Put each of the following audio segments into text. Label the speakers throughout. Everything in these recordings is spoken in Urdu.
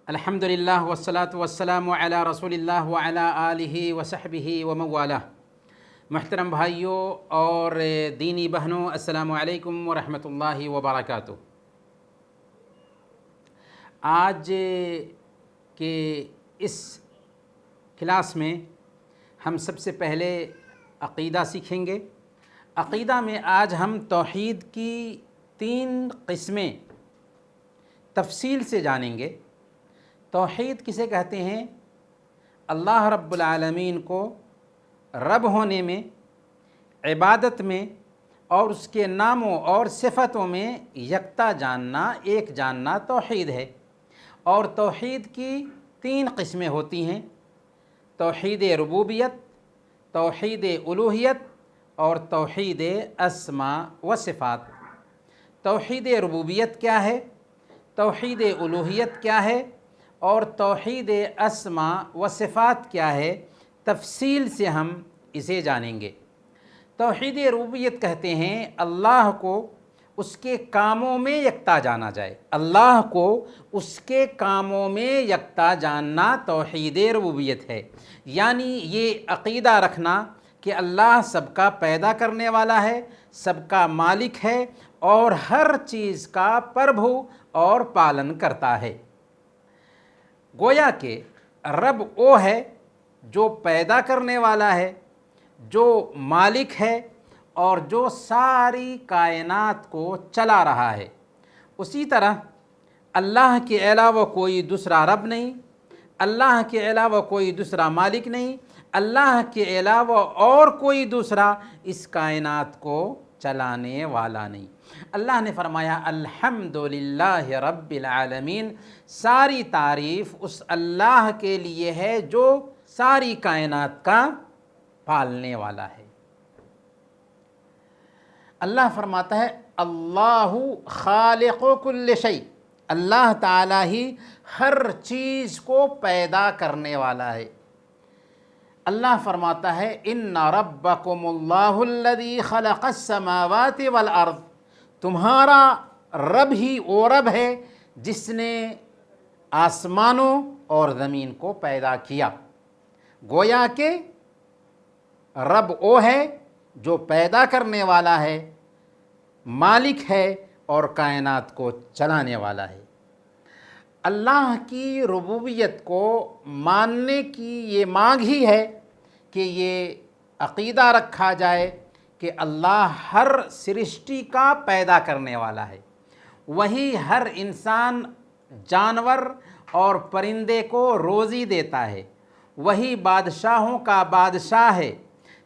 Speaker 1: الحمدللہ والصلاة والسلام علی رسول اللہ وعلی آلہ وصحبہ وموالاہ۔ محترم بھائیوں اور دینی بہنوں، السلام علیکم ورحمۃ اللہ وبرکاتہ۔ آج کے اس کلاس میں ہم سب سے پہلے عقیدہ سیکھیں گے۔ عقیدہ میں آج ہم توحید کی 3 قسمیں تفصیل سے جانیں گے۔ توحید کسے کہتے ہیں؟ اللہ رب العالمین کو رب ہونے میں، عبادت میں اور اس کے ناموں اور صفتوں میں یکتا جاننا، ایک جاننا توحید ہے۔ اور توحید کی 3 قسمیں ہوتی ہیں: توحید ربوبیت، توحید الوہیت اور توحید اسماء و صفات۔ توحید ربوبیت کیا ہے؟ توحید الوہیت کیا ہے؟ اور توحید اسماء و صفات کیا ہے؟ تفصیل سے ہم اسے جانیں گے۔ توحید ربوبیت کہتے ہیں اللہ کو اس کے کاموں میں یکتا جانا جائے۔ اللہ کو اس کے کاموں میں یکتا جاننا توحید ربوبیت ہے۔ یعنی یہ عقیدہ رکھنا کہ اللہ سب کا پیدا کرنے والا ہے، سب کا مالک ہے اور ہر چیز کا پربھو اور پالن کرتا ہے۔ گویا کہ رب وہ ہے جو پیدا کرنے والا ہے، جو مالک ہے اور جو ساری کائنات کو چلا رہا ہے۔ اسی طرح اللہ کے علاوہ کوئی دوسرا رب نہیں، اللہ کے علاوہ کوئی دوسرا مالک نہیں، اللہ کے علاوہ اور کوئی دوسرا اس کائنات کو چلانے والا نہیں۔ اللہ نے فرمایا الحمدللہ رب العالمین، ساری تعریف اس اللہ کے لیے ہے جو ساری کائنات کا پالنے والا ہے۔ اللہ فرماتا ہے اللہ خالق کل شیء، اللہ تعالیٰ ہی ہر چیز کو پیدا کرنے والا ہے۔ اللہ فرماتا ہے ان ربکم اللہ الذی خلق السماوات والارض، تمہارا رب ہی وہ رب ہے جس نے آسمانوں اور زمین کو پیدا کیا۔ گویا کہ رب وہ ہے جو پیدا کرنے والا ہے، مالک ہے اور کائنات کو چلانے والا ہے۔ اللہ کی ربوبیت کو ماننے کی یہ مانگ ہی ہے کہ یہ عقیدہ رکھا جائے کہ اللہ ہر سرشٹی کا پیدا کرنے والا ہے، وہی ہر انسان، جانور اور پرندے کو روزی دیتا ہے، وہی بادشاہوں کا بادشاہ ہے،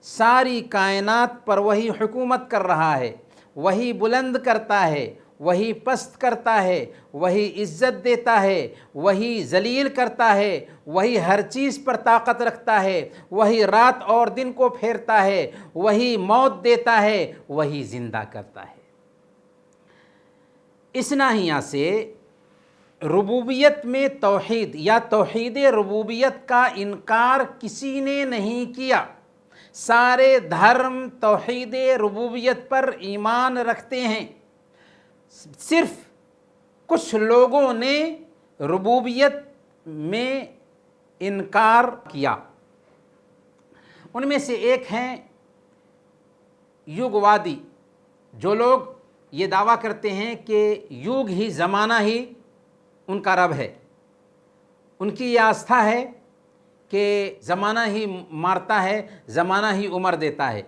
Speaker 1: ساری کائنات پر وہی حکومت کر رہا ہے، وہی بلند کرتا ہے، وہی پست کرتا ہے، وہی عزت دیتا ہے، وہی ذلیل کرتا ہے، وہی ہر چیز پر طاقت رکھتا ہے، وہی رات اور دن کو پھیرتا ہے، وہی موت دیتا ہے، وہی زندہ کرتا ہے۔ اس ناحیہ سے ربوبیت میں توحید یا توحید ربوبیت کا انکار کسی نے نہیں کیا۔ سارے دھرم توحید ربوبیت پر ایمان رکھتے ہیں، صرف کچھ لوگوں نے ربوبیت میں انکار کیا۔ ان میں سے ایک ہیں یوگوادی، جو لوگ یہ دعویٰ کرتے ہیں کہ یوگ ہی، زمانہ ہی ان کا رب ہے۔ ان کی یہ آستھا ہے کہ زمانہ ہی مارتا ہے، زمانہ ہی عمر دیتا ہے۔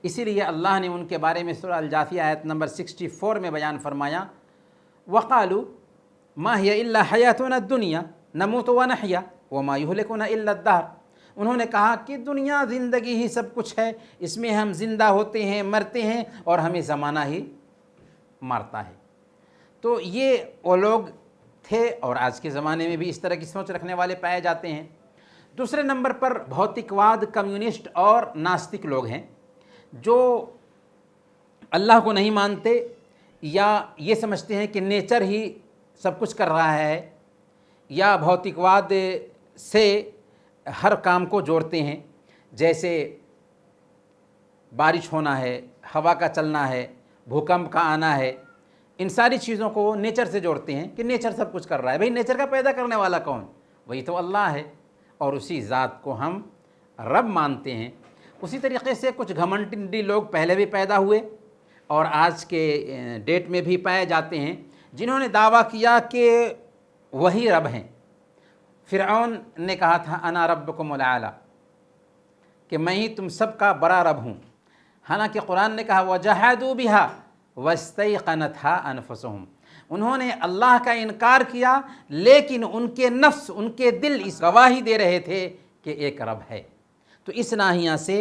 Speaker 1: اسی لیے اللہ نے ان کے بارے میں سورہ الجاثیہ آیت نمبر 64 میں بیان فرمایا وَقَالُوا مَا هِيَ إِلَّا حَيَاتُنَا الدُّنْيَا نَمُوتُ وَنَحْيَا وَمَا يُهْلِكُنَا إِلَّا الدَّهْرُ۔ انہوں نے کہا کہ دنیا زندگی ہی سب کچھ ہے، اس میں ہم زندہ ہوتے ہیں، مرتے ہیں اور ہمیں زمانہ ہی مارتا ہے۔ تو یہ وہ لوگ تھے اور آج کے زمانے میں بھی اس طرح کی سوچ رکھنے والے پائے جاتے ہیں۔ دوسرے نمبر پر بھوتکواد، کمیونسٹ اور ناستک لوگ ہیں جو اللہ کو نہیں مانتے یا یہ سمجھتے ہیں کہ نیچر ہی سب کچھ کر رہا ہے، یا بھوتکواد سے ہر کام کو جوڑتے ہیں، جیسے بارش ہونا ہے، ہوا کا چلنا ہے، بھوکمپ کا آنا ہے، ان ساری چیزوں کو نیچر سے جوڑتے ہیں کہ نیچر سب کچھ کر رہا ہے۔ بھئی نیچر کا پیدا کرنے والا کون؟ وہی تو اللہ ہے، اور اسی ذات کو ہم رب مانتے ہیں۔ اسی طریقے سے کچھ گھمنڈی لوگ پہلے بھی پیدا ہوئے اور آج کے ڈیٹ میں بھی پائے جاتے ہیں، جنہوں نے دعویٰ کیا کہ وہی رب ہیں۔ فرعون نے کہا تھا انا ربکم الاعلی، کہ میں ہی تم سب کا بڑا رب ہوں، حالانکہ قرآن نے کہا وَجَحَدُوا بِهَا وَاسْتَيْقَنَتْهَا أَنفُسُهُمْ، انہوں نے اللہ کا انکار کیا لیکن ان کے نفس، ان کے دل اس گواہی دے رہے تھے کہ ایک رب ہے۔ تو اس ناحیہ سے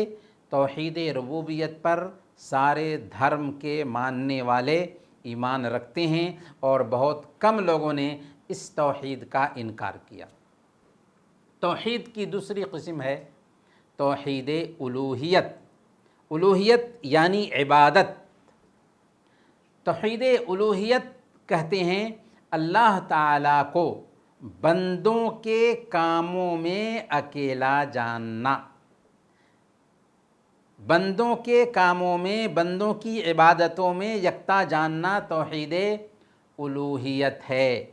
Speaker 1: توحید ربوبیت پر سارے دھرم کے ماننے والے ایمان رکھتے ہیں، اور بہت کم لوگوں نے اس توحید کا انکار کیا۔ توحید کی دوسری قسم ہے توحید الوہیت۔ الوہیت یعنی عبادت۔ توحید الوہیت کہتے ہیں اللہ تعالیٰ کو بندوں کے کاموں میں اکیلا جاننا، بندوں کے کاموں میں، بندوں کی عبادتوں میں یکتا جاننا توحید الوہیت ہے۔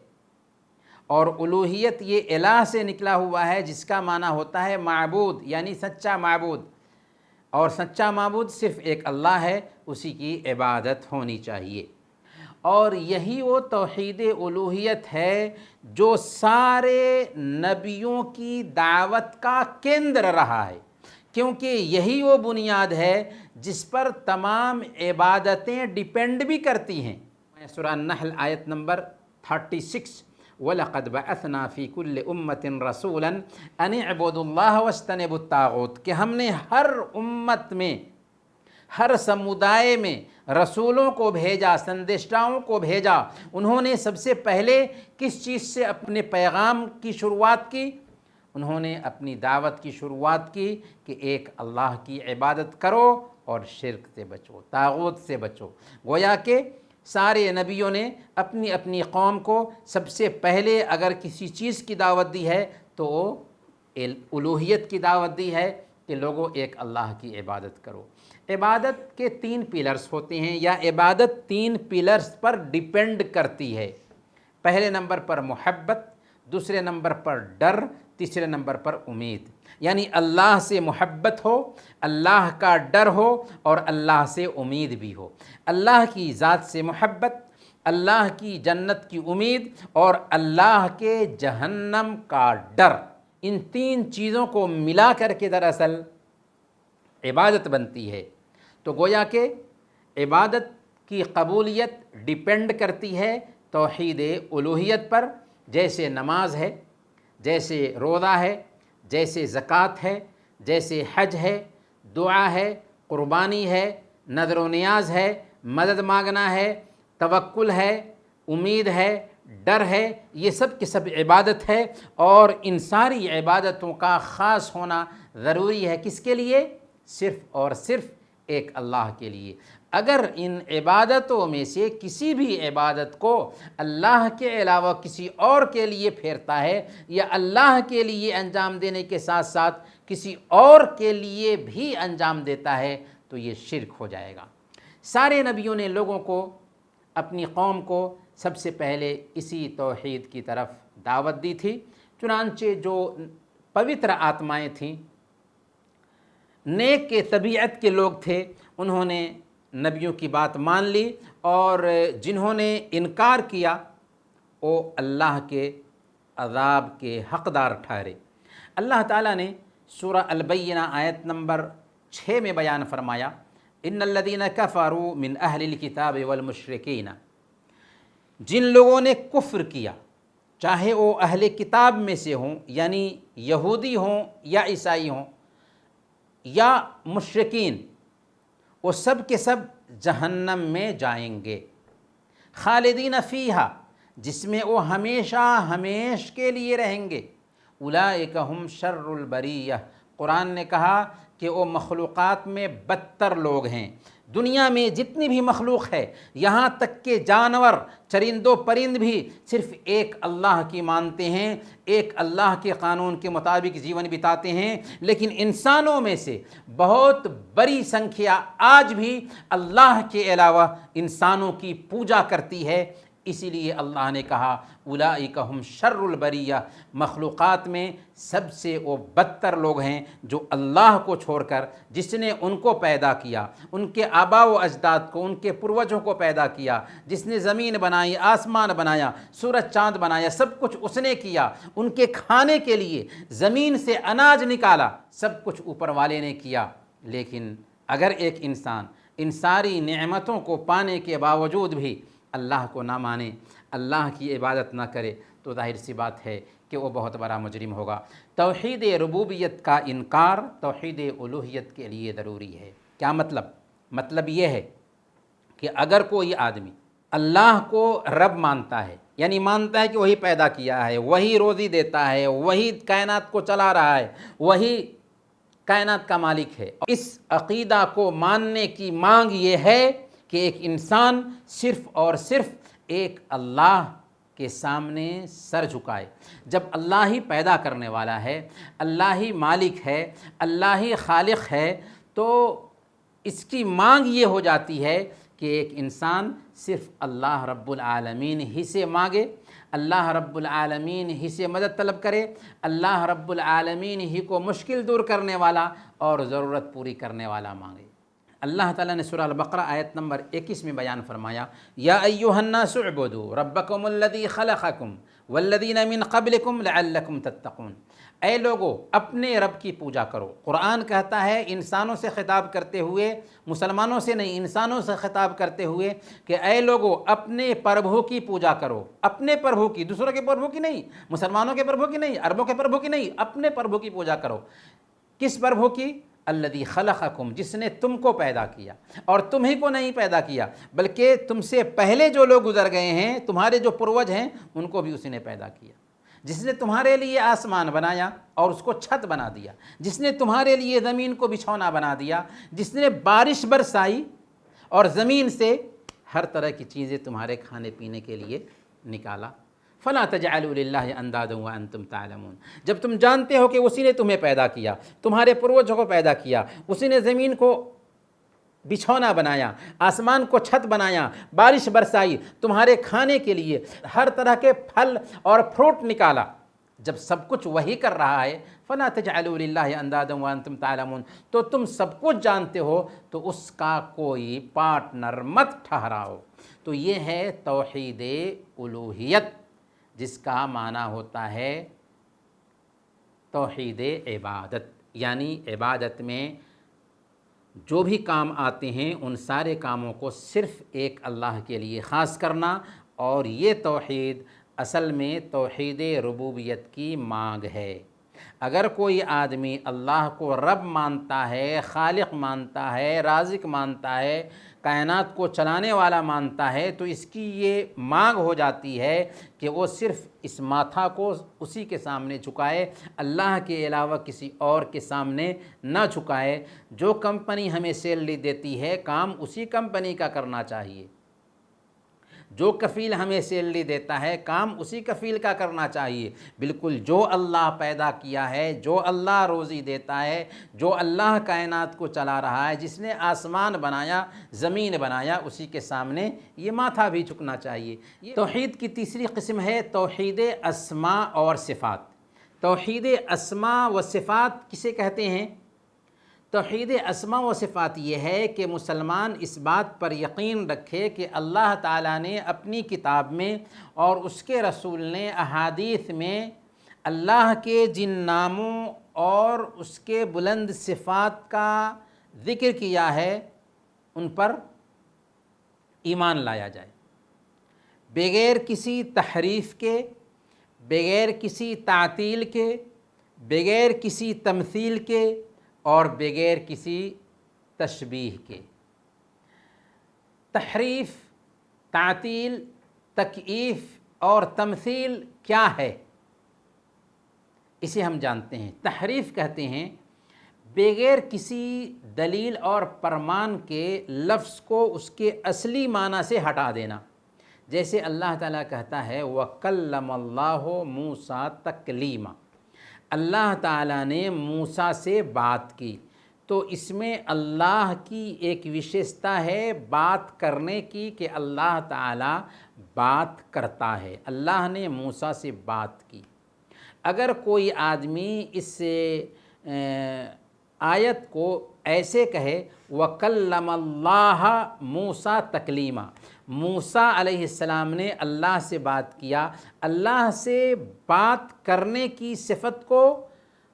Speaker 1: اور الوہیت یہ الہ سے نکلا ہوا ہے، جس کا معنی ہوتا ہے معبود، یعنی سچا معبود، اور سچا معبود صرف ایک اللہ ہے، اسی کی عبادت ہونی چاہیے۔ اور یہی وہ توحید الوہیت ہے جو سارے نبیوں کی دعوت کا کیندر رہا ہے، کیونکہ یہی وہ بنیاد ہے جس پر تمام عبادتیں ڈیپینڈ بھی کرتی ہیں۔ سورہ النحل آیت نمبر 36، وَلَقَدْ بَعَثْنَا فِي كُلِّ أُمَّةٍ رَسُولًا أَنِ اعْبُدُوا اللَّهَ وَاجْتَنِبُوا الطَّاغُوتَ، کہ ہم نے ہر امت میں، ہر سمودائے میں رسولوں کو بھیجا، سندیشاؤں کو بھیجا۔ انہوں نے سب سے پہلے کس چیز سے اپنے پیغام کی شروعات کی؟ انہوں نے اپنی دعوت کی شروعات کی کہ ایک اللہ کی عبادت کرو اور شرک سے بچو، طاغوت سے بچو۔ گویا کہ سارے نبیوں نے اپنی اپنی قوم کو سب سے پہلے اگر کسی چیز کی دعوت دی ہے تو الوہیت کی دعوت دی ہے کہ لوگوں ایک اللہ کی عبادت کرو۔ عبادت کے 3 پیلرز ہوتے ہیں، یا عبادت 3 پیلرز پر ڈیپینڈ کرتی ہے۔ پہلے نمبر پر محبت، دوسرے نمبر پر ڈر، تیسرے نمبر پر امید۔ یعنی اللہ سے محبت ہو، اللہ کا ڈر ہو، اور اللہ سے امید بھی ہو۔ اللہ کی ذات سے محبت، اللہ کی جنت کی امید، اور اللہ کے جہنم کا ڈر، ان 3 چیزوں کو ملا کر کے دراصل عبادت بنتی ہے۔ تو گویا کہ عبادت کی قبولیت ڈیپینڈ کرتی ہے توحید الوہیت پر، جیسے نماز ہے، جیسے روزہ ہے، جیسے زکوٰۃ ہے، جیسے حج ہے، دعا ہے، قربانی ہے، نذر و نیاز ہے، مدد مانگنا ہے، توکل ہے، امید ہے، ڈر ہے، یہ سب کی سب عبادت ہے۔ اور ان ساری عبادتوں کا خاص ہونا ضروری ہے، کس کے لیے؟ صرف اور صرف ایک اللہ کے لیے۔ اگر ان عبادتوں میں سے کسی بھی عبادت کو اللہ کے علاوہ کسی اور کے لیے پھیرتا ہے، یا اللہ کے لیے انجام دینے کے ساتھ ساتھ کسی اور کے لیے بھی انجام دیتا ہے، تو یہ شرک ہو جائے گا۔ سارے نبیوں نے لوگوں کو، اپنی قوم کو سب سے پہلے اسی توحید کی طرف دعوت دی تھی۔ چنانچہ جو پوتر آتمائیں تھیں، نیک کے طبیعت کے لوگ تھے، انہوں نے نبیوں کی بات مان لی، اور جنہوں نے انکار کیا وہ اللہ کے عذاب کے حقدار ٹھہرے۔ اللہ تعالیٰ نے سورہ البینہ آیت نمبر 6 میں بیان فرمایا ان الذین کفروا من اہل الکتاب والمشرکین، جن لوگوں نے کفر کیا، چاہے وہ اہل کتاب میں سے ہوں، یعنی یہودی ہوں یا عیسائی ہوں، یا مشرکین، وہ سب کے سب جہنم میں جائیں گے، خالدین فیہا، جس میں وہ ہمیشہ ہمیش کے لیے رہیں گے۔ اولئک ہم شر البریہ، قرآن نے کہا کہ وہ مخلوقات میں بدتر لوگ ہیں۔ دنیا میں جتنی بھی مخلوق ہے، یہاں تک کہ جانور چرند و پرند بھی صرف ایک اللہ کی مانتے ہیں، ایک اللہ کے قانون کے مطابق جیون بتاتے ہیں، لیکن انسانوں میں سے بہت بڑی سنکھیا آج بھی اللہ کے علاوہ انسانوں کی پوجا کرتی ہے۔ اسی لیے اللہ نے کہا اولئک ہم شر البریہ، مخلوقات میں سب سے وہ بدتر لوگ ہیں جو اللہ کو چھوڑ کر، جس نے ان کو پیدا کیا، ان کے آباء و اجداد کو، ان کے پروجوں کو پیدا کیا، جس نے زمین بنائی، آسمان بنایا، سورج چاند بنایا، سب کچھ اس نے کیا، ان کے کھانے کے لیے زمین سے اناج نکالا، سب کچھ اوپر والے نے کیا۔ لیکن اگر ایک انسان ان ساری نعمتوں کو پانے کے باوجود بھی اللہ کو نہ مانے، اللہ کی عبادت نہ کرے، تو ظاہر سی بات ہے کہ وہ بہت بڑا مجرم ہوگا۔ توحید ربوبیت کا انکار توحید الوہیت کے لیے ضروری ہے۔ کیا مطلب؟ مطلب یہ ہے کہ اگر کوئی آدمی اللہ کو رب مانتا ہے، یعنی مانتا ہے کہ وہی پیدا کیا ہے، وہی روزی دیتا ہے، وہی کائنات کو چلا رہا ہے، وہی کائنات کا مالک ہے، اس عقیدہ کو ماننے کی مانگ یہ ہے کہ ایک انسان صرف اور صرف ایک اللہ کے سامنے سر جھکائے۔ جب اللہ ہی پیدا کرنے والا ہے، اللہ ہی مالک ہے، اللہ ہی خالق ہے، تو اس کی مانگ یہ ہو جاتی ہے کہ ایک انسان صرف اللہ رب العالمین ہی سے مانگے، اللہ رب العالمین ہی سے مدد طلب کرے، اللہ رب العالمین ہی کو مشکل دور کرنے والا اور ضرورت پوری کرنے والا مانگے۔ اللہ تعالیٰ نے سورہ البقرہ آیت نمبر 21 میں بیان فرمایا، یا ایھا الناس اعبدوا ربکم الذی خلقکم والذین من قبلکم لعلکم تتقون۔ اے لوگو اپنے رب کی پوجا کرو۔ قرآن کہتا ہے انسانوں سے خطاب کرتے ہوئے، مسلمانوں سے نہیں، انسانوں سے خطاب کرتے ہوئے کہ اے لوگو اپنے پربھو کی پوجا کرو، اپنے پربھو کی، دوسروں کے پربھو کی نہیں، مسلمانوں کے پربھو کی نہیں، عربوں کے پربھو کی نہیں، اپنے پربھو کی پوجا کرو۔ کس پربھو کی؟ الذی خلقکم، جس نے تم کو پیدا کیا، اور تم ہی کو نہیں پیدا کیا بلکہ تم سے پہلے جو لوگ گزر گئے ہیں، تمہارے جو پروج ہیں، ان کو بھی اسی نے پیدا کیا۔ جس نے تمہارے لیے آسمان بنایا اور اس کو چھت بنا دیا، جس نے تمہارے لیے زمین کو بچھونا بنا دیا، جس نے بارش برسائی اور زمین سے ہر طرح کی چیزیں تمہارے کھانے پینے کے لیے نکالا۔ فلا تجعلوا للہ اندادا وانتم تعلمون، جب تم جانتے ہو کہ اسی نے تمہیں پیدا کیا، تمہارے پروجوں کو پیدا کیا، اسی نے زمین کو بچھونا بنایا، آسمان کو چھت بنایا، بارش برسائی، تمہارے کھانے کے لیے ہر طرح کے پھل اور فروٹ نکالا، جب سب کچھ وہی کر رہا ہے، فلا تجعلوا للہ اندادا وانتم تعلمون، تو تم سب کچھ جانتے ہو تو اس کا کوئی پارٹنر مت ٹھہراؤ۔ تو یہ ہے توحید الوہیت، جس کا معنی ہوتا ہے توحید عبادت، یعنی عبادت میں جو بھی کام آتے ہیں ان سارے کاموں کو صرف ایک اللہ کے لیے خاص کرنا، اور یہ توحید اصل میں توحید ربوبیت کی مانگ ہے۔ اگر کوئی آدمی اللہ کو رب مانتا ہے، خالق مانتا ہے، رازق مانتا ہے، کائنات کو چلانے والا مانتا ہے، تو اس کی یہ مانگ ہو جاتی ہے کہ وہ صرف اس ماتھا کو اسی کے سامنے جھکائے، اللہ کے علاوہ کسی اور کے سامنے نہ جھکائے۔ جو کمپنی ہمیں سیلری دیتی ہے، کام اسی کمپنی کا کرنا چاہیے۔ جو کفیل ہمیں سیلری دیتا ہے، کام اسی کفیل کا کرنا چاہیے۔ بالکل جو اللہ پیدا کیا ہے، جو اللہ روزی دیتا ہے، جو اللہ کائنات کو چلا رہا ہے، جس نے آسمان بنایا، زمین بنایا، اسی کے سامنے یہ ماتھا بھی جھکنا چاہیے۔ توحید کی تیسری قسم ہے توحید اسماء اور صفات۔ توحید اسماء و صفات کسے کہتے ہیں؟ توحید اسماء و صفات یہ ہے کہ مسلمان اس بات پر یقین رکھے کہ اللہ تعالیٰ نے اپنی کتاب میں اور اس کے رسول نے احادیث میں اللہ کے جن ناموں اور اس کے بلند صفات کا ذکر کیا ہے ان پر ایمان لایا جائے، بغیر کسی تحریف کے، بغیر کسی تعطیل کے، بغیر کسی تمثیل کے اور بغیر کسی تشبیہ کے۔ تحریف، تعطیل، تکییف اور تمثیل کیا ہے، اسے ہم جانتے ہیں۔ تحریف کہتے ہیں بغیر کسی دلیل اور پرمان کے لفظ کو اس کے اصلی معنی سے ہٹا دینا. جیسے اللہ تعالیٰ کہتا ہے وَكَلَّمَ اللَّهُ مُوسَىٰ تَكْلِيمًا، اللہ تعالیٰ نے موسیٰ سے بات کی. تو اس میں اللہ کی ایک وشیشتا ہے بات کرنے کی کہ اللہ تعالیٰ بات کرتا ہے. اللہ نے موسیٰ سے بات کی. اگر کوئی آدمی اس آیت کو ایسے کہے وَكَلَّمَ اللَّهَ مُوسَىٰ تَكْلِيمًا، موسیٰ علیہ السلام نے اللہ سے بات کیا، اللہ سے بات کرنے کی صفت کو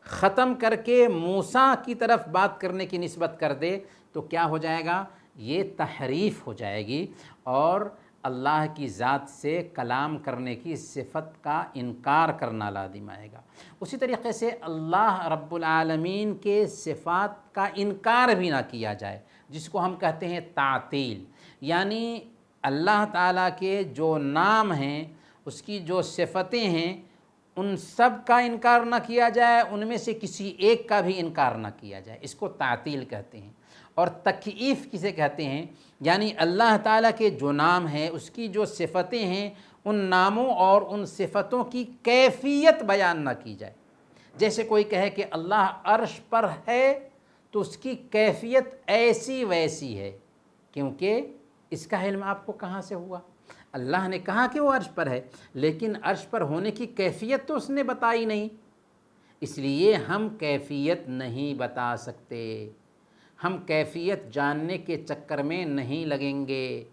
Speaker 1: ختم کر کے موسیٰ کی طرف بات کرنے کی نسبت کر دے تو کیا ہو جائے گا؟ یہ تحریف ہو جائے گی اور اللہ کی ذات سے کلام کرنے کی صفت کا انکار کرنا لازم آئے گا. اسی طریقے سے اللہ رب العالمین کے صفات کا انکار بھی نہ کیا جائے، جس کو ہم کہتے ہیں تعطیل. یعنی اللہ تعالیٰ کے جو نام ہیں، اس کی جو صفتیں ہیں، ان سب کا انکار نہ کیا جائے، ان میں سے کسی ایک کا بھی انکار نہ کیا جائے. اس کو تعطیل کہتے ہیں. اور تکییف کسے کہتے ہیں؟ یعنی اللہ تعالیٰ کے جو نام ہیں، اس کی جو صفتیں ہیں، ان ناموں اور ان صفتوں کی کیفیت بیان نہ کی جائے. جیسے کوئی کہے کہ اللہ عرش پر ہے تو اس کی کیفیت ایسی ویسی ہے، کیونکہ اس کا علم آپ کو کہاں سے ہوا؟ اللہ نے کہا کہ وہ عرش پر ہے، لیکن عرش پر ہونے کی کیفیت تو اس نے بتائی نہیں. اس لیے ہم کیفیت نہیں بتا سکتے، ہم کیفیت جاننے کے چکر میں نہیں لگیں گے.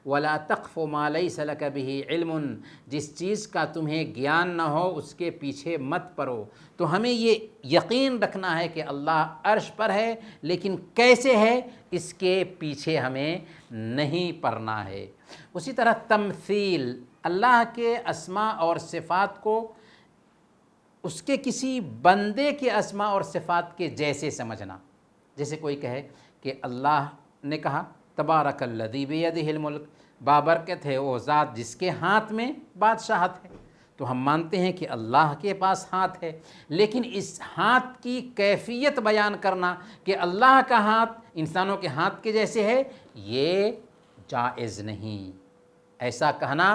Speaker 1: وَلَا تَقْفُ مَا لَيْسَ لَكَ بِهِ عِلْمٌ، جس چیز کا تمہیں گیان نہ ہو اس کے پیچھے مت پڑو. تو ہمیں یہ یقین رکھنا ہے کہ اللہ عرش پر ہے، لیکن کیسے ہے اس کے پیچھے ہمیں نہیں پڑنا ہے. اسی طرح تمثیل، اللہ کے اسماء اور صفات کو اس کے کسی بندے کے اسماء اور صفات کے جیسے سمجھنا. جیسے کوئی کہے کہ اللہ نے کہا تبارک الذی بیدہ الملک، بابرکت ہے وہ ذات جس کے ہاتھ میں بادشاہت ہے. تو ہم مانتے ہیں کہ اللہ کے پاس ہاتھ ہے، لیکن اس ہاتھ کی کیفیت بیان کرنا کہ اللہ کا ہاتھ انسانوں کے ہاتھ کے جیسے ہے، یہ جائز نہیں. ایسا کہنا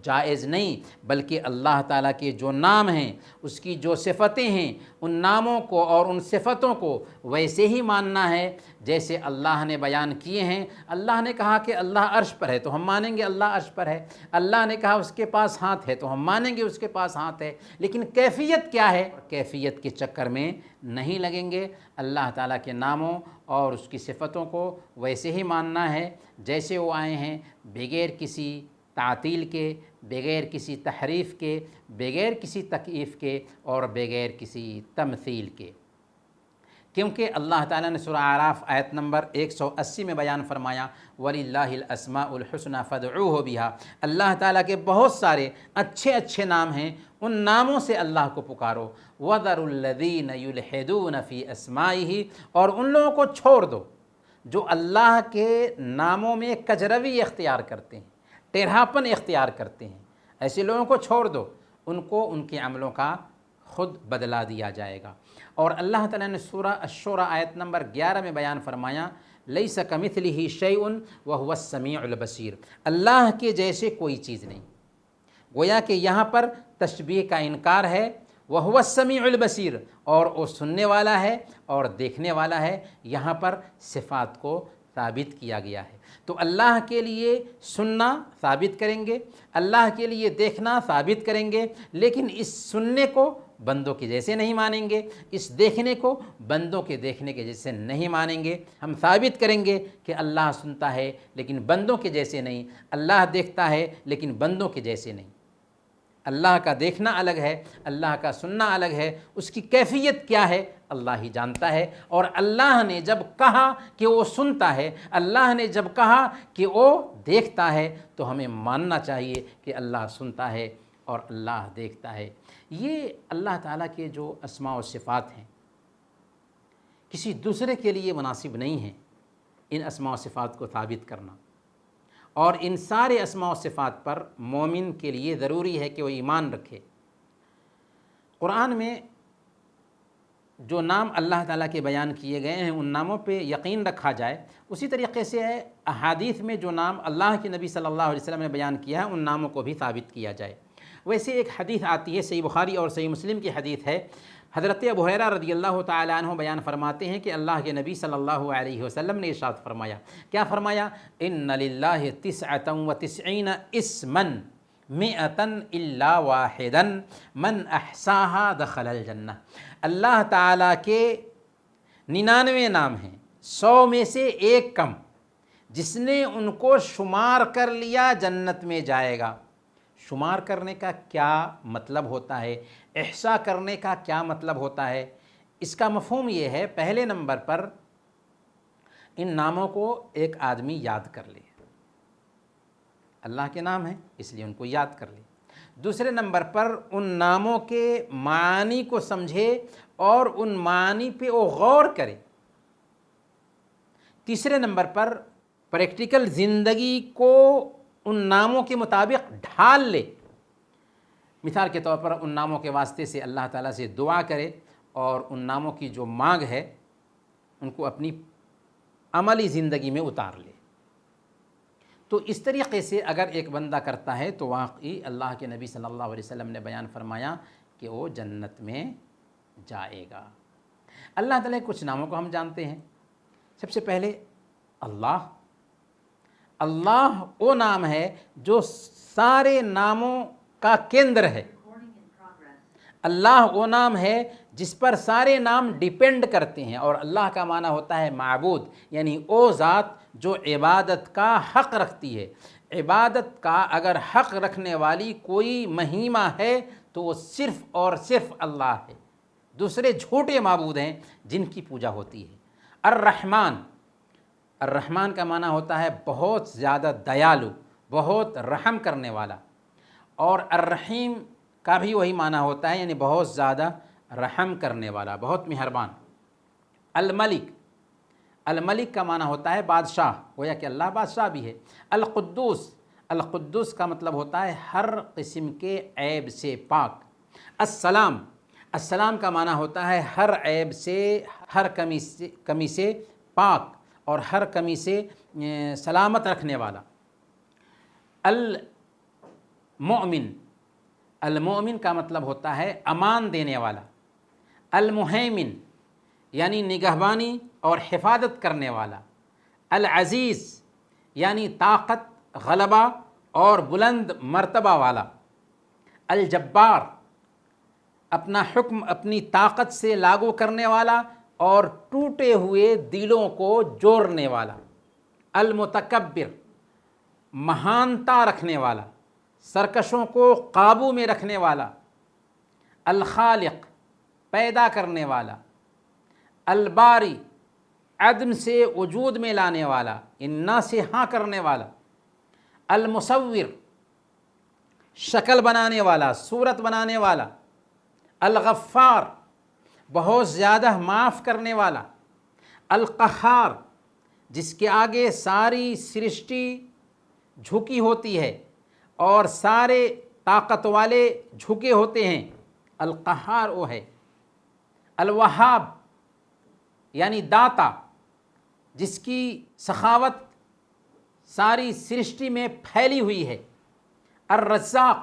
Speaker 1: جائز نہیں، بلکہ اللہ تعالیٰ کے جو نام ہیں، اس کی جو صفتیں ہیں، ان ناموں کو اور ان صفتوں کو ویسے ہی ماننا ہے جیسے اللہ نے بیان کیے ہیں. اللہ نے کہا کہ اللہ عرش پر ہے تو ہم مانیں گے اللہ عرش پر ہے. اللہ نے کہا اس کے پاس ہاتھ ہے تو ہم مانیں گے اس کے پاس ہاتھ ہے. لیکن کیفیت کیا ہے؟ کیفیت کے چکر میں نہیں لگیں گے. اللہ تعالیٰ کے ناموں اور اس کی صفتوں کو ویسے ہی ماننا ہے جیسے وہ آئے ہیں، بغیر کسی تعطیل کے، بغیر کسی تحریف کے، بغیر کسی تکییف کے اور بغیر کسی تمثیل کے. کیونکہ اللہ تعالیٰ نے سورہ اعراف آیت نمبر 180 میں بیان فرمایا وَلِلَّهِ الْأَسْمَاءُ الْحُسْنَى فَادْعُوهُ بِهَا، اللہ تعالیٰ کے بہت سارے اچھے اچھے نام ہیں، ان ناموں سے اللہ کو پکارو. وَذَرُوا الَّذِينَ يُلْحِدُونَ فِي أَسْمَائِهِ، اور ان لوگوں کو چھوڑ دو جو اللہ کے ناموں میں کجروی اختیار کرتے ہیں، ٹیڑھاپن اختیار کرتے ہیں. ایسے لوگوں کو چھوڑ دو، ان کو ان کے عملوں کا خود بدلا دیا جائے گا. اور اللہ تعالیٰ نے سورہ الشورى آیت نمبر 11 میں بیان فرمایا لیس کمثلہ شیء وہو السمیع البصیر، اللہ کے جیسے کوئی چیز نہیں. گویا کہ یہاں پر تشبیہ کا انکار ہے. وہو السمیع البصیر، اور وہ سننے والا ہے اور دیکھنے والا ہے. یہاں پر صفات کو ثابت کیا گیا ہے. تو اللہ کے لیے سننا ثابت کریں گے، اللہ کے لیے دیکھنا ثابت کریں گے، لیکن اس سننے کو بندوں کے جیسے نہیں مانیں گے، اس دیکھنے کو بندوں کے دیکھنے کے جیسے نہیں مانیں گے. ہم ثابت کریں گے کہ اللہ سنتا ہے لیکن بندوں کے جیسے نہیں، اللہ دیکھتا ہے لیکن بندوں کے جیسے نہیں. اللہ کا دیکھنا الگ ہے، اللہ کا سننا الگ ہے. اس کی کیفیت کیا ہے اللہ ہی جانتا ہے. اور اللہ نے جب کہا کہ وہ سنتا ہے، اللہ نے جب کہا کہ وہ دیکھتا ہے، تو ہمیں ماننا چاہیے کہ اللہ سنتا ہے اور اللہ دیکھتا ہے. یہ اللہ تعالیٰ کے جو اسماء و صفات ہیں، کسی دوسرے کے لیے مناسب نہیں ہیں ان اسماء و صفات کو ثابت کرنا. اور ان سارے اسماء و صفات پر مومن کے لیے ضروری ہے کہ وہ ایمان رکھے. قرآن میں جو نام اللہ تعالیٰ کے بیان کیے گئے ہیں ان ناموں پہ یقین رکھا جائے، اسی طریقے سے احادیث میں جو نام اللہ کے نبی صلی اللہ علیہ وسلم نے بیان کیا ہے ان ناموں کو بھی ثابت کیا جائے۔ ویسے ایک حدیث آتی ہے، صحیح بخاری اور صحیح مسلم کی حدیث ہے، حضرت ابو ہریرہ رضی اللہ تعالیٰ عنہ بیان فرماتے ہیں کہ اللہ کے نبی صلی اللہ علیہ وسلم نے ارشاد فرمایا، کیا فرمایا؟ ان للہ تسعۃ وتسعین اسما مئۃ الا واحدا من احصاها دخل الجنہ۔ اللہ تعالیٰ کے 99 نام ہیں، 100 میں سے ایک کم، جس نے ان کو شمار کر لیا جنت میں جائے گا۔ شمار کرنے کا کیا مطلب ہوتا ہے؟ احصاء کرنے کا کیا مطلب ہوتا ہے؟ اس کا مفہوم یہ ہے، پہلے نمبر پر ان ناموں کو ایک آدمی یاد کر لے، اللہ کے نام ہیں اس لیے ان کو یاد کر لے۔ دوسرے نمبر پر ان ناموں کے معانی کو سمجھے اور ان معانی پہ وہ غور کرے۔ تیسرے نمبر پر پریکٹیکل زندگی کو ان ناموں کے مطابق ڈھال لے۔ مثال کے طور پر ان ناموں کے واسطے سے اللہ تعالیٰ سے دعا کرے اور ان ناموں کی جو مانگ ہے ان کو اپنی عملی زندگی میں اتار لے۔ تو اس طریقے سے اگر ایک بندہ کرتا ہے تو واقعی اللہ کے نبی صلی اللہ علیہ وسلم نے بیان فرمایا کہ وہ جنت میں جائے گا۔ اللہ تعالیٰ کے کچھ ناموں کو ہم جانتے ہیں۔ سب سے پہلے اللہ وہ نام ہے جو سارے ناموں کا کیندر ہے۔ اللہ وہ نام ہے جس پر سارے نام ڈیپینڈ کرتے ہیں، اور اللہ کا معنی ہوتا ہے معبود، یعنی وہ ذات جو عبادت کا حق رکھتی ہے۔ عبادت کا اگر حق رکھنے والی کوئی مہیمہ ہے تو وہ صرف اور صرف اللہ ہے، دوسرے جھوٹے معبود ہیں جن کی پوجا ہوتی ہے۔ الرحمن کا معنی ہوتا ہے بہت زیادہ دیالو، بہت رحم کرنے والا، اور الرحیم کا بھی وہی معنی ہوتا ہے، یعنی بہت زیادہ رحم کرنے والا، بہت مہربان۔ الملک کا معنی ہوتا ہے بادشاہ، گویا کہ اللہ بادشاہ بھی ہے۔ القدوس کا مطلب ہوتا ہے ہر قسم کے عیب سے پاک۔ السلام کا معنی ہوتا ہے ہر عیب سے، ہر کمی سے پاک اور ہر کمی سے سلامت رکھنے والا۔ المؤمن کا مطلب ہوتا ہے امان دینے والا۔ المہیمن یعنی نگہبانی اور حفاظت کرنے والا۔ العزیز یعنی طاقت، غلبہ اور بلند مرتبہ والا۔ الجبار اپنا حکم اپنی طاقت سے لاگو کرنے والا اور ٹوٹے ہوئے دلوں کو جوڑنے والا۔ المتکبر مہانتا رکھنے والا، سرکشوں کو قابو میں رکھنے والا۔ الخالق پیدا کرنے والا۔ الباری عدم سے وجود میں لانے والا، نہ سے ہاں کرنے والا۔ المصور شکل بنانے والا، صورت بنانے والا۔ الغفار بہت زیادہ معاف کرنے والا۔ القہار جس کے آگے ساری سرشٹی جھکی ہوتی ہے اور سارے طاقت والے جھکے ہوتے ہیں، القہار وہ ہے۔ الوہاب یعنی داتا جس کی سخاوت ساری سرشٹی میں پھیلی ہوئی ہے۔ الرزاق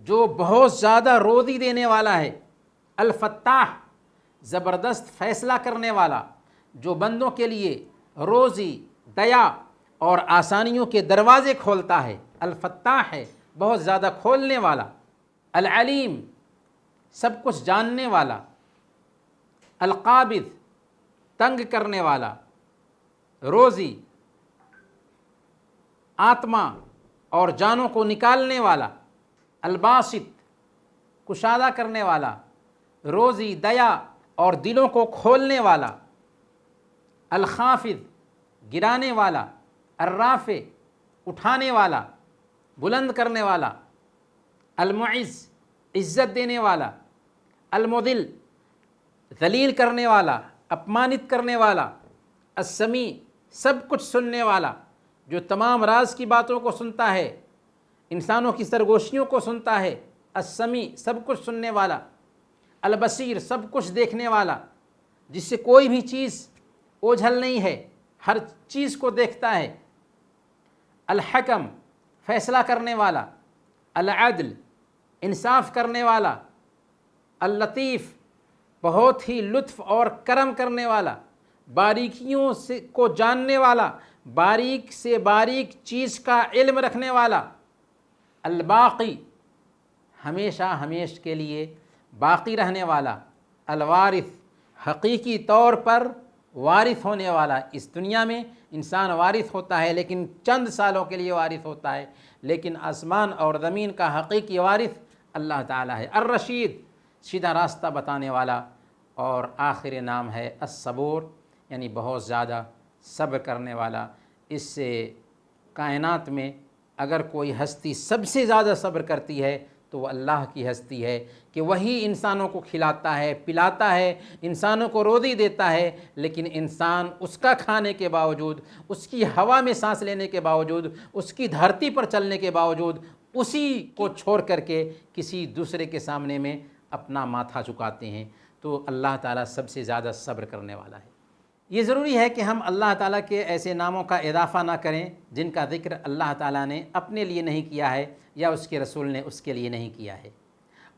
Speaker 1: جو بہت زیادہ روزی دینے والا ہے۔ الفتاح زبردست فیصلہ کرنے والا جو بندوں کے لیے روزی، دیا اور آسانیوں کے دروازے کھولتا ہے، الفتاح ہے، بہت زیادہ کھولنے والا۔ العلیم سب کچھ جاننے والا۔ القابض تنگ کرنے والا، روزی، آتما اور جانوں کو نکالنے والا۔ الباسط کشادہ کرنے والا، روزی، دیا اور دلوں کو کھولنے والا۔ الخافض گرانے والا۔ الرافع اٹھانے والا، بلند کرنے والا۔ المعز عزت دینے والا۔ المذل ذلیل کرنے والا، اپمانت کرنے والا۔ السمیع سب کچھ سننے والا جو تمام راز کی باتوں کو سنتا ہے، انسانوں کی سرگوشیوں کو سنتا ہے۔ السمیع سب کچھ سننے والا۔ البصیر سب کچھ دیکھنے والا، جس سے کوئی بھی چیز اوجھل نہیں ہے، ہر چیز کو دیکھتا ہے، الحکم فیصلہ کرنے والا، العدل انصاف کرنے والا، اللطیف بہت ہی لطف اور کرم کرنے والا، باریکیوں سے کو جاننے والا، باریک سے باریک چیز کا علم رکھنے والا، الباقی ہمیشہ ہمیش کے لیے باقی رہنے والا، الوارث حقیقی طور پر وارث ہونے والا۔ اس دنیا میں انسان وارث ہوتا ہے لیکن چند سالوں کے لیے وارث ہوتا ہے، لیکن آسمان اور زمین کا حقیقی وارث اللہ تعالیٰ ہے۔ الرشید سیدھا راستہ بتانے والا، اور آخر نام ہے الصبور، یعنی بہت زیادہ صبر کرنے والا۔ اس سے کائنات میں اگر کوئی ہستی سب سے زیادہ صبر کرتی ہے تو وہ اللہ کی ہستی ہے، کہ وہی انسانوں کو کھلاتا ہے، پلاتا ہے، انسانوں کو روزی دیتا ہے، لیکن انسان اس کا کھانے کے باوجود، اس کی ہوا میں سانس لینے کے باوجود، اس کی دھرتی پر چلنے کے باوجود اسی کو چھوڑ کر کے کسی دوسرے کے سامنے میں اپنا ماتھا جھکاتے ہیں۔ تو اللہ تعالیٰ سب سے زیادہ صبر کرنے والا ہے۔ یہ ضروری ہے کہ ہم اللہ تعالیٰ کے ایسے ناموں کا اضافہ نہ کریں جن کا ذکر اللہ تعالیٰ نے اپنے لیے نہیں کیا ہے یا اس کے رسول نے اس کے لیے نہیں کیا ہے،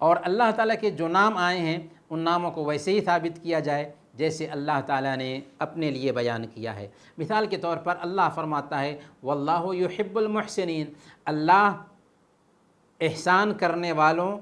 Speaker 1: اور اللہ تعالیٰ کے جو نام آئے ہیں ان ناموں کو ویسے ہی ثابت کیا جائے جیسے اللہ تعالیٰ نے اپنے لیے بیان کیا ہے۔ مثال کے طور پر اللہ فرماتا ہے واللہ یحب المحسنین، اللہ احسان کرنے والوں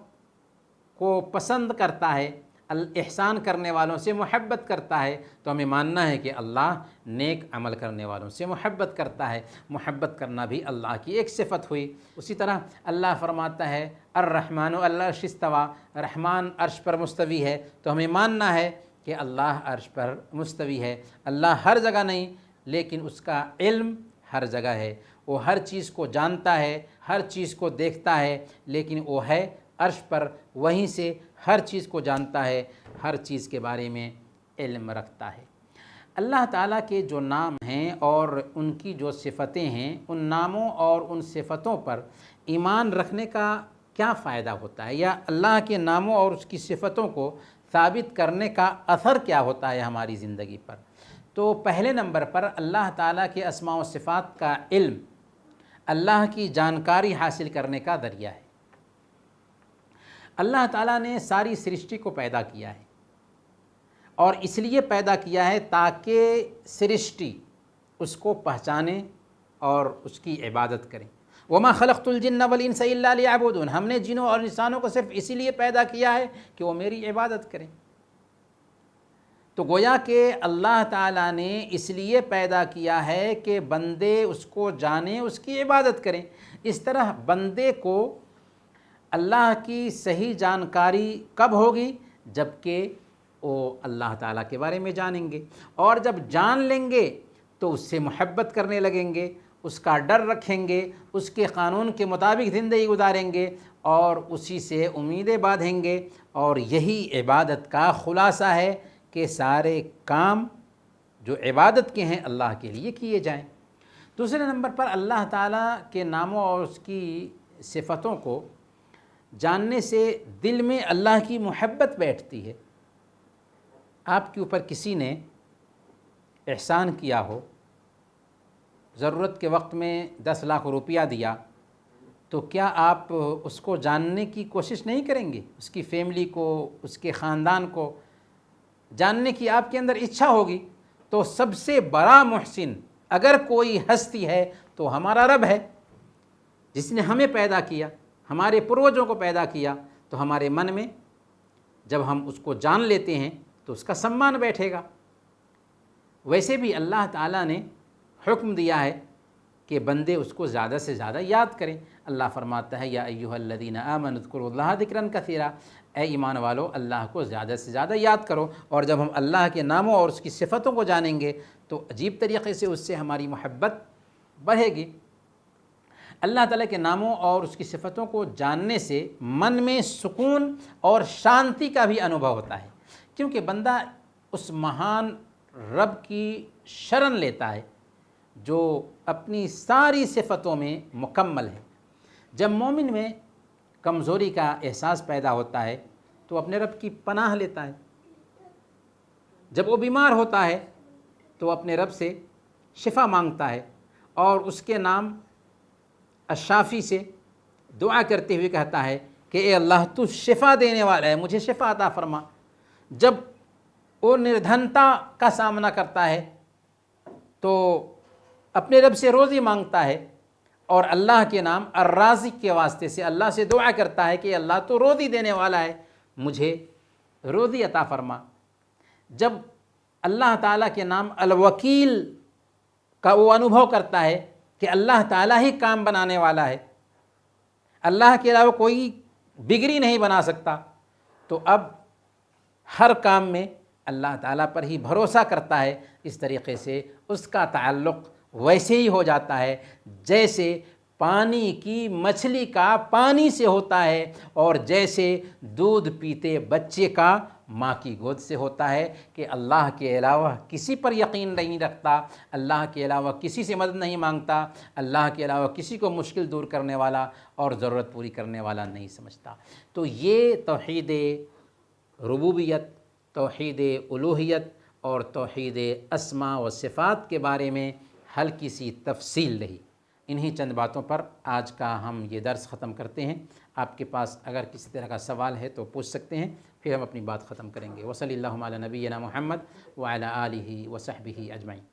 Speaker 1: کو پسند کرتا ہے، احسان کرنے والوں سے محبت کرتا ہے۔ تو ہمیں ماننا ہے کہ اللہ نیک عمل کرنے والوں سے محبت کرتا ہے، محبت کرنا بھی اللہ کی ایک صفت ہوئی۔ اسی طرح اللہ فرماتا ہے الرحمن علی العرش استویٰ، رحمان عرش پر مستوی ہے، تو ہمیں ماننا ہے کہ اللہ عرش پر مستوی ہے۔ اللہ ہر جگہ نہیں لیکن اس کا علم ہر جگہ ہے، وہ ہر چیز کو جانتا ہے، ہر چیز کو دیکھتا ہے، لیکن وہ ہے عرش پر، وہیں سے ہر چیز کو جانتا ہے، ہر چیز کے بارے میں علم رکھتا ہے۔ اللہ تعالیٰ کے جو نام ہیں اور ان کی جو صفتیں ہیں، ان ناموں اور ان صفتوں پر ایمان رکھنے کا کیا فائدہ ہوتا ہے، یا اللہ کے ناموں اور اس کی صفتوں کو ثابت کرنے کا اثر کیا ہوتا ہے ہماری زندگی پر؟ تو پہلے نمبر پر اللہ تعالیٰ کے اسماء و صفات کا علم اللہ کی جانکاری حاصل کرنے کا ذریعہ ہے۔ اللہ تعالیٰ نے ساری سرشٹی کو پیدا کیا ہے، اور اس لیے پیدا کیا ہے تاکہ سرشٹی اس کو پہچانے اور اس کی عبادت کریں۔ وما خلقت الجن والانس الا لیعبدون، ہم نے جنوں اور انسانوں کو صرف اسی لیے پیدا کیا ہے کہ وہ میری عبادت کریں۔ تو گویا کہ اللہ تعالیٰ نے اس لیے پیدا کیا ہے کہ بندے اس کو جانیں، اس کی عبادت کریں۔ اس طرح بندے کو اللہ کی صحیح جانکاری کب ہوگی؟ جب کہ وہ اللہ تعالیٰ کے بارے میں جانیں گے، اور جب جان لیں گے تو اس سے محبت کرنے لگیں گے، اس کا ڈر رکھیں گے، اس کے قانون کے مطابق زندگی گزاریں گے اور اسی سے امیدیں باندھیں گے، اور یہی عبادت کا خلاصہ ہے کہ سارے کام جو عبادت کے ہیں اللہ کے لیے کیے جائیں۔ دوسرے نمبر پر اللہ تعالیٰ کے ناموں اور اس کی صفتوں کو جاننے سے دل میں اللہ کی محبت بیٹھتی ہے۔ آپ کے اوپر کسی نے احسان کیا ہو، ضرورت کے وقت میں 10 لاکھ روپیہ دیا، تو کیا آپ اس کو جاننے کی کوشش نہیں کریں گے؟ اس کی فیملی کو، اس کے خاندان کو جاننے کی آپ کے اندر اچھا ہوگی۔ تو سب سے بڑا محسن اگر کوئی ہستی ہے تو ہمارا رب ہے، جس نے ہمیں پیدا کیا، ہمارے پروجوں کو پیدا کیا۔ تو ہمارے من میں جب ہم اس کو جان لیتے ہیں تو اس کا سمان بیٹھے گا۔ ویسے بھی اللہ تعالیٰ نے حکم دیا ہے کہ بندے اس کو زیادہ سے زیادہ یاد کریں۔ اللہ فرماتا ہے یا ایھا الذین آمنوا اذکروا اللہ ذکرا کثیرا، اے ایمان والو اللہ کو زیادہ سے زیادہ یاد کرو۔ اور جب ہم اللہ کے ناموں اور اس کی صفتوں کو جانیں گے تو عجیب طریقے سے اس سے ہماری محبت بڑھے گی۔ اللہ تعالیٰ کے ناموں اور اس کی صفتوں کو جاننے سے من میں سکون اور شانتی کا بھی انوبھو ہوتا ہے، کیونکہ بندہ اس مہان رب کی شرن لیتا ہے جو اپنی ساری صفتوں میں مکمل ہے۔ جب مومن میں کمزوری کا احساس پیدا ہوتا ہے تو اپنے رب کی پناہ لیتا ہے، جب وہ بیمار ہوتا ہے تو اپنے رب سے شفا مانگتا ہے اور اس کے نام الشافی سے دعا کرتے ہوئے کہتا ہے کہ اے اللہ تو شفا دینے والا ہے، مجھے شفا عطا فرما۔ جب وہ نردھنتا کا سامنا کرتا ہے تو اپنے رب سے روزی مانگتا ہے اور اللہ کے نام الرازق کے واسطے سے اللہ سے دعا کرتا ہے کہ اللہ تو روزی دینے والا ہے، مجھے روزی عطا فرما۔ جب اللہ تعالیٰ کے نام الوکیل کا وہ انوبھو کرتا ہے کہ اللہ تعالیٰ ہی کام بنانے والا ہے، اللہ کے علاوہ کوئی بگڑی نہیں بنا سکتا، تو اب ہر کام میں اللہ تعالیٰ پر ہی بھروسہ کرتا ہے۔ اس طریقے سے اس کا تعلق ویسے ہی ہو جاتا ہے جیسے پانی کی مچھلی کا پانی سے ہوتا ہے، اور جیسے دودھ پیتے بچے کا ماں کی گود سے ہوتا ہے، کہ اللہ کے علاوہ کسی پر یقین نہیں رکھتا، اللہ کے علاوہ کسی سے مدد نہیں مانگتا، اللہ کے علاوہ کسی کو مشکل دور کرنے والا اور ضرورت پوری کرنے والا نہیں سمجھتا۔ تو یہ توحید ربوبیت، توحید الوہیت اور توحید اسماء و صفات کے بارے میں ہلکی سی تفصیل رہی۔ انہی چند باتوں پر آج کا ہم یہ درس ختم کرتے ہیں۔ آپ کے پاس اگر کسی طرح کا سوال ہے تو پوچھ سکتے ہیں، پھر ہم اپنی بات ختم کریں گے۔ وصلی اللہ علی نبینا محمد وعلی آلہ وصحبہ اجمعین۔